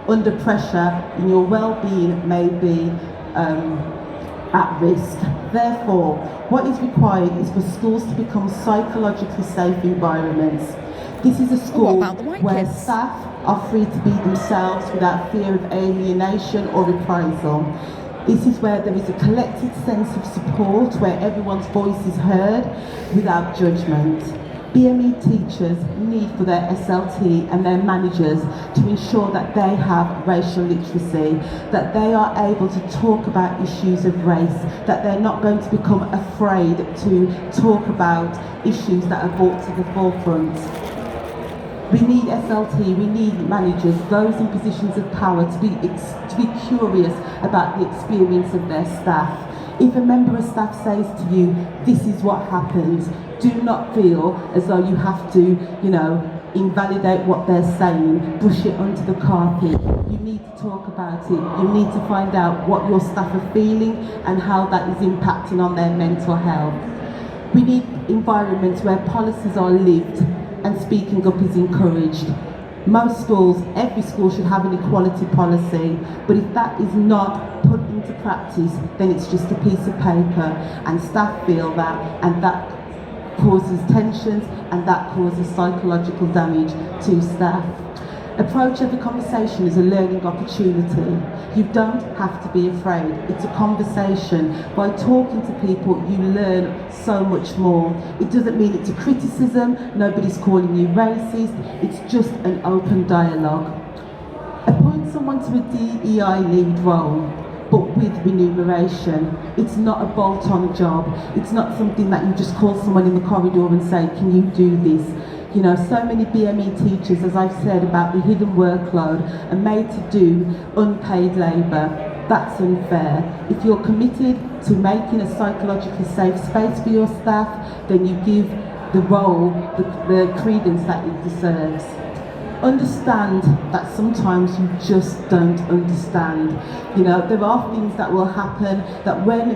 under pressure, and your well-being may be at risk. Therefore, what is required is for schools to become psychologically safe environments. This is a school where staff are free to be themselves without fear of alienation or reprisal. This is where there is a collective sense of support, where everyone's voice is heard without judgment. BAMEed teachers need for their SLT and their managers to ensure that they have racial literacy, that they are able to talk about issues of race, that they're not going to become afraid to talk about issues that are brought to the forefront. We need SLT, we need managers, those in positions of power, to be curious about the experience of their staff. If a member of staff says to you, this is what happens, do not feel as though you have to, invalidate what they're saying, brush it under the carpet. You need to talk about it. You need to find out what your staff are feeling and how that is impacting on their mental health. We need environments where policies are lived and speaking up is encouraged. Most schools, every school should have an equality policy, but if that is not put into practice, then it's just a piece of paper, and staff feel that, and that causes tensions, and that causes psychological damage to staff. Approach every conversation as a learning opportunity. You don't have to be afraid. It's a conversation. By talking to people, you learn so much more. It doesn't mean it's a criticism. Nobody's calling you racist. It's just an open dialogue. Appoint someone to a DEI lead role, but with remuneration. It's not a bolt-on job. It's not something that you just call someone in the corridor and say, can you do this? So many BAMEed teachers, as I've said, about the hidden workload, are made to do unpaid labour. That's unfair. If you're committed to making a psychologically safe space for your staff, then you give the role the credence that it deserves. Understand that sometimes you just don't understand. There are things that will happen that when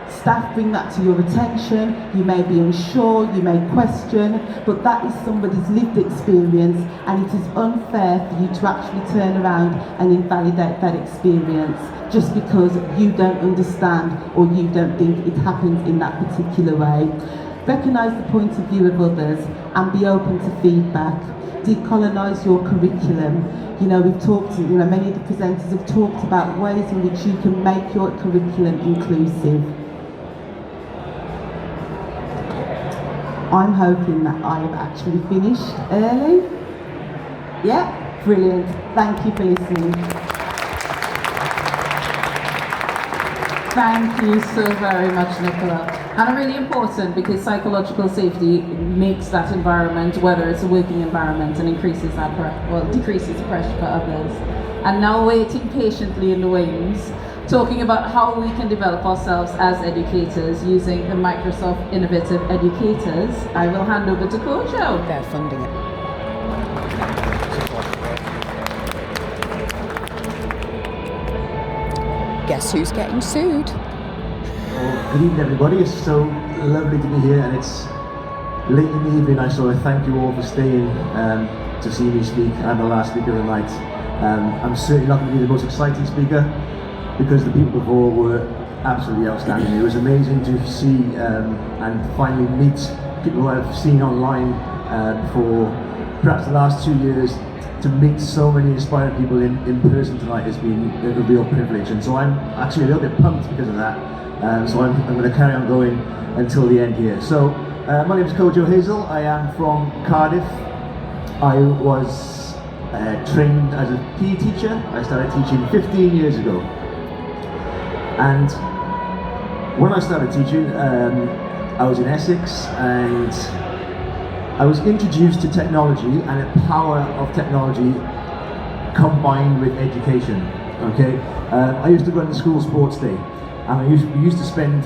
staff bring that to your attention, you may be unsure, you may question, but that is somebody's lived experience, and it is unfair for you to actually turn around and invalidate that experience just because you don't understand or you don't think it happens in that particular way. Recognise the point of view of others and be open to feedback. decolonise your curriculum. You know, we've talked, you know, many of the presenters have talked about ways in which you can make your curriculum inclusive. I'm hoping that I've actually finished early. Yeah, brilliant. Thank you for listening. Thank you so very much, Nicola. And really important, because psychological safety makes that environment, whether it's a working environment, and increases that, decreases the pressure for others. And now waiting patiently in the wings, talking about how we can develop ourselves as educators using the Microsoft Innovative Educators, I will hand over to Kojo. They're funding it. Guess who's getting sued? Well, good evening, everybody. It's so lovely to be here, and it's late in the evening. I so I thank you all for staying to see me speak. I'm the last speaker of the night. I'm certainly not going to be the most exciting speaker, because the people before were absolutely outstanding. It was amazing to see and finally meet people who I've seen online for perhaps the last 2 years. To meet so many inspiring people in person tonight has been a real privilege, and so I'm actually a little bit pumped because of that. So I'm going to carry on going until the end here. So my name is Kojo Hazel. I am from Cardiff. I was trained as a PE teacher. I started teaching 15 years ago. And when I started teaching, I was in Essex, and I was introduced to technology and the power of technology combined with education. Okay, I used to run the school sports day, and we used to spend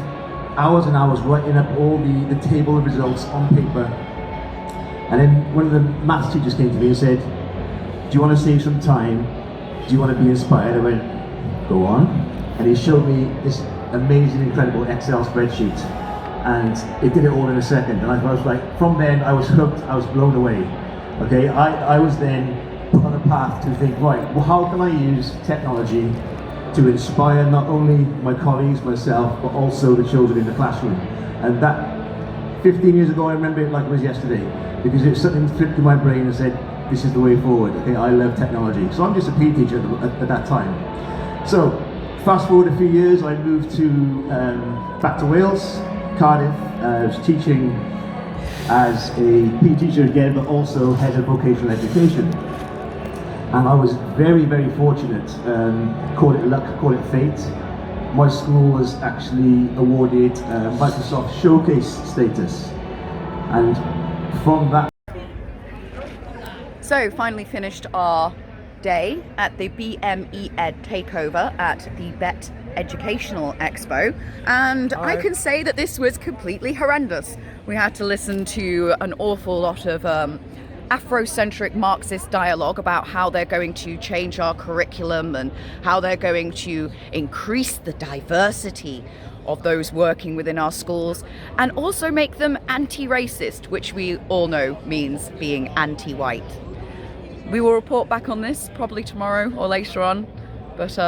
hours and hours writing up all the table of results on paper. And then one of the maths teachers came to me and said, "Do you want to save some time? Do you want to be inspired?" I went, "Go on." And he showed me this amazing, incredible Excel spreadsheet, and it did it all in a second. And I was like, from then I was hooked, I was blown away. Okay, I was then put on a path to think, right, well, how can I use technology to inspire not only my colleagues, myself, but also the children in the classroom. And that 15 years ago, I remember it like it was yesterday, because it was something that flipped in my brain and said, this is the way forward. Okay, I love technology. So I'm just a PE teacher at that time. So fast forward a few years, I moved to back to Wales, Cardiff. I was teaching as a PE teacher again, but also head of vocational education. And I was very, very fortunate, call it luck, call it fate. My school was actually awarded Microsoft Showcase status. And from that... So finally finished our day at the BAMEed Takeover at the Bett Educational Expo, and I can say that this was completely horrendous. We had to listen to an awful lot of Afrocentric Marxist dialogue about how they're going to change our curriculum and how they're going to increase the diversity of those working within our schools and also make them anti-racist, which we all know means being anti-white. We will report back on this probably tomorrow or later on, but